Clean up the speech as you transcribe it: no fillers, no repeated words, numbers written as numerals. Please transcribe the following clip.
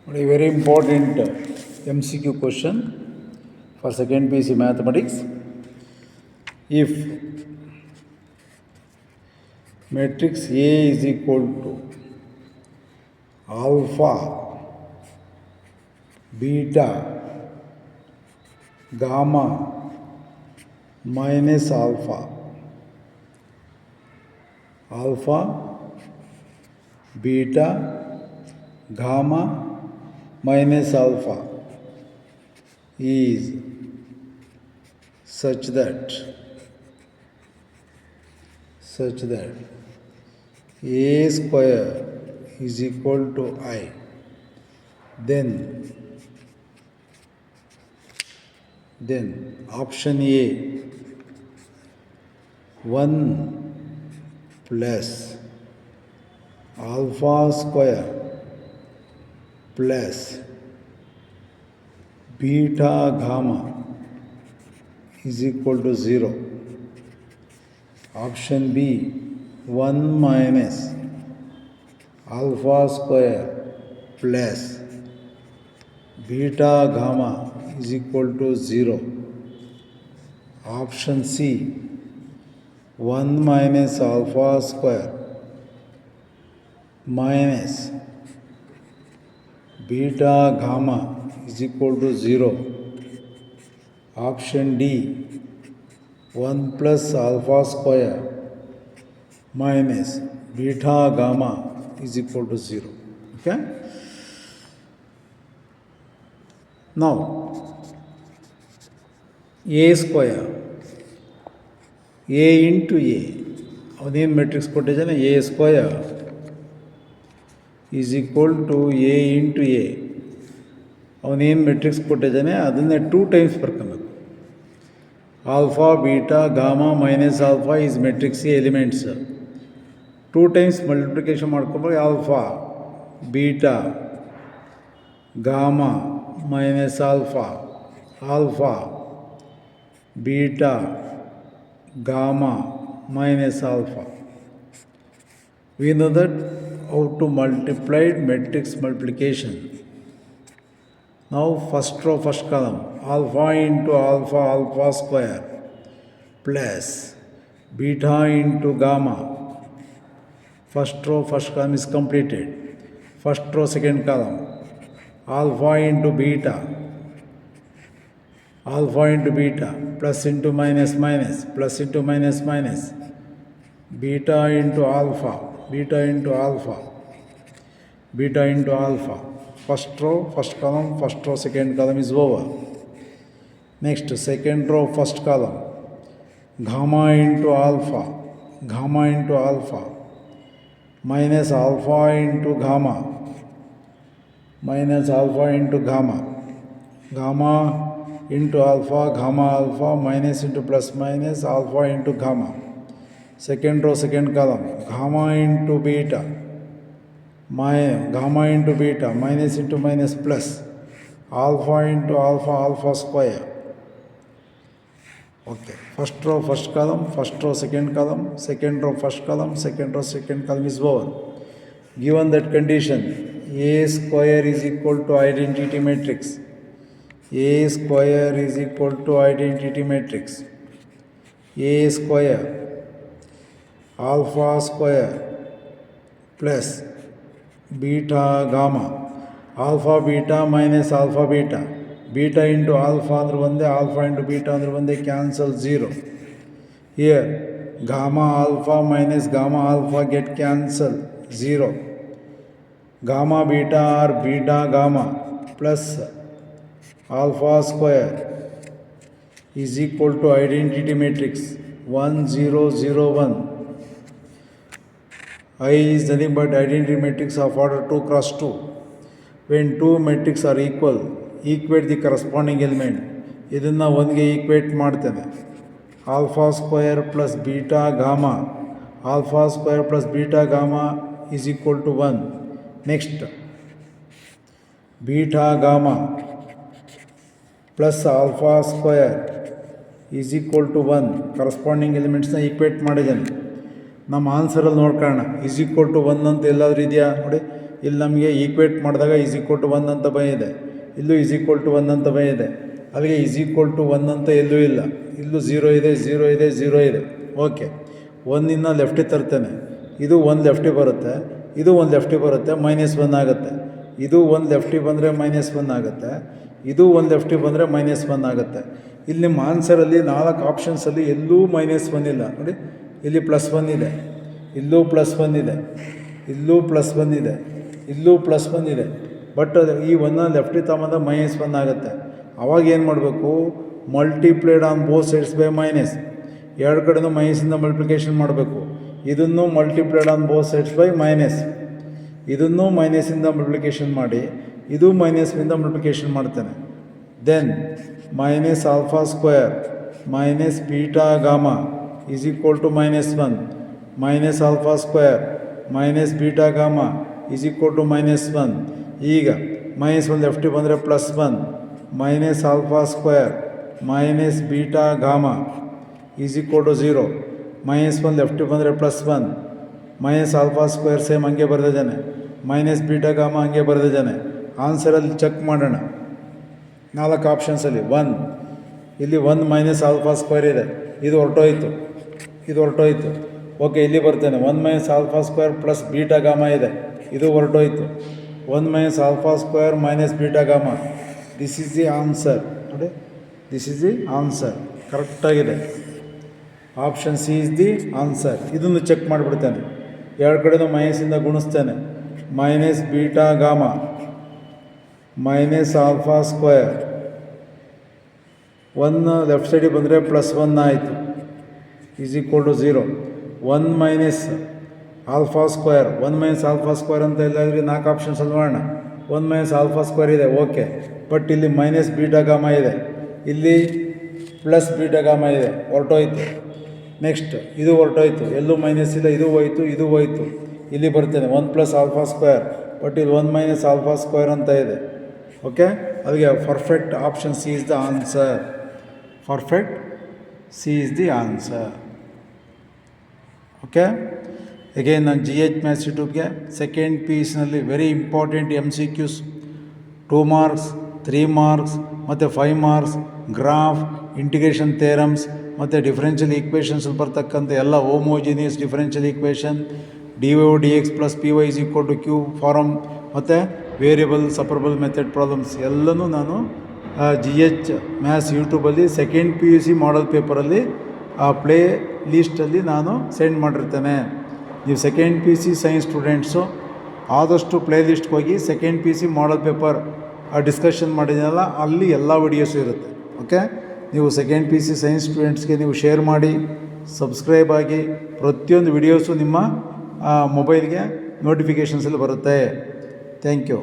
A very important MCQ question for second PC mathematics. If matrix A is equal to alpha, beta, gamma minus alpha, beta, gamma minus alpha is such that a square is equal to I, then option A 1 plus alpha square plus beta gamma is equal to 0. Option B 1 minus alpha square plus beta gamma is equal to 0. Option C 1 minus alpha square minus beta gamma is equal to 0. Option D 1 plus alpha square minus beta gamma is equal to 0. Okay? Now, A square, A into A, ಅವನೇನು matrix ಕೊಟ್ಟಿದ್ದಾನೆ A square is equal to A into A. ಅವನೇನು matrix ಕೊಟ್ಟಿದ್ದಾನೆ ಅದನ್ನೇ 2 times ಬರ್ಕೊಬೇಕು. Alpha beta gamma minus alpha is matrix A elements. 2 times multiplication ಮಾಡ್ಕೊಂಡ್ರೆ alpha beta gamma minus alpha, beta, gamma minus alpha. We know that how to multiply matrix multiplication. Now first row, first column, alpha into alpha square plus beta into gamma. First row, first column is completed. First row, second column, alpha into beta, plus into minus, plus into minus, beta into alpha, First row, first column, first row, second column is over. Next, second row, first column, gamma into alpha, minus alpha into gamma, gamma into alpha, minus into plus minus, alpha into gamma. Second row, second column, gamma into beta, minus into minus plus, alpha into alpha square. Okay, first row, first column, first row, second column, second row, first column, second row, second column is over. Given that condition, A square is equal to identity matrix. A square is equal to identity matrix. A square, alpha square plus beta gamma, alpha beta minus alpha beta, beta into alpha andre onde, alpha into beta andre onde, cancel 0. Here gamma alpha minus gamma alpha get cancel 0. Gamma beta or beta gamma plus alpha square is equal to identity matrix 1 0 0 1. I is nothing but identity matrix of order 2 cross 2. When two matrices are equal, equate the corresponding element. ಇದನ್ನು ಒಂದಿಗೆ equate ಮಾಡ್ತೇನೆ. Alpha square plus beta gamma, is equal to 1. Next, beta gamma plus alpha square is equal to 1. Corresponding elements na equate ಮಾಡಿದ್ದೇನೆ. ನಮ್ಮ ಆನ್ಸರಲ್ಲಿ ನೋಡ್ಕೊಳ್ಳೋಣ. Is equal to 1 ಅಂತ ಎಲ್ಲಾದರೂ ಇದೆಯಾ ನೋಡಿ. ಇಲ್ಲಿ ನಮಗೆ ಈಕ್ವೇಟ್ ಮಾಡಿದಾಗ ಈಸ್ ಈಕ್ವಲ್ ಟು 1 ಅಂತ ಬಂದಿದೆ, ಇಲ್ಲೂ ಈಸ್ ಈಕ್ವಲ್ ಟು 1 ಅಂತ ಬಂದಿದೆ. ಅಲ್ಲಿಗೆ ಈಸ್ ಈಕ್ವಲ್ ಟು 1 ಅಂತ ಎಲ್ಲೂ ಇಲ್ಲ, ಇಲ್ಲೂ 0 ಇದೆ, 0 ಇದೆ, 0 ಇದೆ. ಓಕೆ, 1 ಲೆಫ್ಟಿಗೆ ತರ್ತೇನೆ, ಇದು 1 ಲೆಫ್ಟಿಗೆ ಬರುತ್ತೆ, ಇದು 1 ಲೆಫ್ಟಿಗೆ ಬರುತ್ತೆ, -1 ಆಗುತ್ತೆ. ಇದು 1 ಲೆಫ್ಟಿಗೆ ಬಂದರೆ -1 ಆಗುತ್ತೆ, ಇದು 1 ಲೆಫ್ಟಿಗೆ ಬಂದರೆ -1 ಆಗುತ್ತೆ. ಇಲ್ಲಿ ನಿಮ್ಮ ಆನ್ಸರಲ್ಲಿ 4 ಆಪ್ಷನ್ಸಲ್ಲಿ ಎಲ್ಲೂ -1 ಇಲ್ಲ ನೋಡಿ. ಇಲ್ಲಿ +1 ಇದೆ, ಇಲ್ಲೂ +1 ಇದೆ, ಇಲ್ಲೂ +1 ಇದೆ, ಇಲ್ಲೂ +1 ಇದೆ. ಬಟ್ ಈ 1 ಲೆಫ್ಟಿಗೆ ತಗೊಂಬಂದ -1 ಆಗುತ್ತೆ. ಅವಾಗ ಏನು ಮಾಡಬೇಕು, multiplied on both sides by minus, ಎರಡು ಕಡೆನೂ ಮೈನಸಿಂದ ಮಲ್ಟಿಪ್ಲಿಕೇಶನ್ ಮಾಡಬೇಕು. ಇದನ್ನು multiplied on both sides by minus, ಇದನ್ನು ಮೈನಸಿಂದ ಮಲ್ಟಿಪ್ಲಿಕೇಶನ್ ಮಾಡಿ, ಇದು ಮೈನಸ್ನಿಂದ ಮಲ್ಟಿಪ್ಲಿಕೇಶನ್ ಮಾಡ್ತೇನೆ. Then -α² minus beta gamma is equal to -1, -α² minus beta gamma is equal to -1. ಈಗ -1 ಲೆಫ್ಟಿಗೆ ಬಂದರೆ +1, -α² minus beta gamma is equal to 0. -1 ಲೆಫ್ಟಿಗೆ ಬಂದರೆ +1, -α² ಸೇಮ್ ಹಂಗೆ ಬರೆದಿದ್ದಾನೆ, ಮೈನಸ್ ಬೀಟಾ ಗಾಮಾ ಹಂಗೆ ಬರೆದಿದ್ದಾನೆ. ಆನ್ಸರಲ್ಲಿ ಚೆಕ್ ಮಾಡೋಣ. 4 ಆಪ್ಷನ್ಸಲ್ಲಿ 1, ಇಲ್ಲಿ 1 -α² ಇದೆ, ಇದು ಹೊರಟೋಯ್ತು, ಇದು ಹೊರಟೋಯ್ತು. ಓಕೆ, ಇಲ್ಲಿ ಬರ್ತೇನೆ, 1 -α² ಪ್ಲಸ್ ಬೀಟಾ ಗಾಮಾ ಇದೆ, ಇದು ಹೊರಟೋಯ್ತು. 1 -α² minus beta gamma, this is the answer ನೋಡಿ, ದಿಸ್ ಈಸ್ ದಿ ಆನ್ಸರ್, ಕರೆಕ್ಟಾಗಿದೆ. Option C is the answer. ಇದನ್ನು ಚೆಕ್ ಮಾಡಿಬಿಡ್ತೇನೆ, ಎರಡು ಕಡೆನೂ ಮೈನಸಿಂದ ಗುಣಿಸ್ತೇನೆ. ಮೈನಸ್ ಬೀಟಾ ಗಾಮಾ -α², 1 ಲೆಫ್ಟ್ ಸೈಡಿಗೆ ಬಂದರೆ +1 ಆಯಿತು, ಈಸ್ ಈಕ್ವಲ್ ಟು 0. 1 -α², 1 -α² ಅಂತ ಇಲ್ಲಾಂದರೆ 4 ಆಪ್ಷನ್ಸಲ್ಲಿ ಮಾಡೋಣ. 1 -α² ಇದೆ, ಓಕೆ. ಬಟ್ ಇಲ್ಲಿ ಮೈನಸ್ ಬೀಟಾ ಗಾಮಾ ಇದೆ, ಇಲ್ಲಿ ಪ್ಲಸ್ ಬೀಟಾ ಗಾಮಾ ಇದೆ, ಹೊರಟೋಯ್ತು. ನೆಕ್ಸ್ಟ್ ಇದು ಹೊರಟೋಯ್ತು, ಎಲ್ಲೂ ಮೈನಸ್ ಇಲ್ಲ, ಇದು ಹೋಯ್ತು, ಇದು ಹೋಯ್ತು. ಇಲ್ಲಿ ಬರ್ತೇನೆ 1 + α², ಬಟ್ ಇಲ್ಲಿ 1 -α² ಅಂತ ಇದೆ. ಓಕೆ, ಅದಕ್ಕೆ perfect option C is the answer. Perfect C is the answer. Okay, again ನಾನು GH ಮ್ಯಾಥ್ಸ್ ಯೂಟ್ಯೂಬ್ಗೆ ಸೆಕೆಂಡ್ PUCನಲ್ಲಿ very important MCQs 2 marks, 3 marks ಮತ್ತು 5 ಮಾರ್ಕ್ಸ್, ಗ್ರಾಫ್, ಇಂಟಿಗ್ರೇಷನ್ ಥಿಯರಮ್ಸ್ ಮತ್ತು ಡಿಫರೆನ್ಷಿಯಲ್ ಈಕ್ವೇಷನ್ಸಲ್ಲಿ ಬರ್ತಕ್ಕಂಥ ಎಲ್ಲ homogeneous differential equation, dy/dx + py = q form ಮತ್ತು variable separable method problems ಎಲ್ಲನೂ ನಾನು GH ಮ್ಯಾಥ್ಸ್ ಯೂಟ್ಯೂಬಲ್ಲಿ ಸೆಕೆಂಡ್ PUC ಮಾಡಲ್ ಪೇಪರಲ್ಲಿ ಆ ಪ್ಲೇ ಲೀಸ್ಟಲ್ಲಿ ನಾನು ಸೆಂಡ್ ಮಾಡಿರ್ತೇನೆ. ನೀವು ಸೆಕೆಂಡ್ PUC ಸೈನ್ಸ್ ಸ್ಟೂಡೆಂಟ್ಸು ಆದಷ್ಟು ಪ್ಲೇ ಲಿಸ್ಟ್ಗೆ ಹೋಗಿ ಸೆಕೆಂಡ್ PUC ಮಾಡಲ್ ಪೇಪರ್ ಡಿಸ್ಕಷನ್ ಮಾಡಿದ್ದೀನಲ್ಲ, ಅಲ್ಲಿ ಎಲ್ಲ ವಿಡಿಯೋಸು ಇರುತ್ತೆ. ಓಕೆ, ನೀವು ಸೆಕೆಂಡ್ PUC ಸೈನ್ಸ್ ಸ್ಟೂಡೆಂಟ್ಸ್ಗೆ ನೀವು ಶೇರ್ ಮಾಡಿ, ಸಬ್ಸ್ಕ್ರೈಬ್ ಆಗಿ, ಪ್ರತಿಯೊಂದು ವಿಡಿಯೋಸು ನಿಮ್ಮ ಮೊಬೈಲ್ಗೆ ನೋಟಿಫಿಕೇಷನ್ಸಲ್ಲಿ ಬರುತ್ತೆ. Thank you.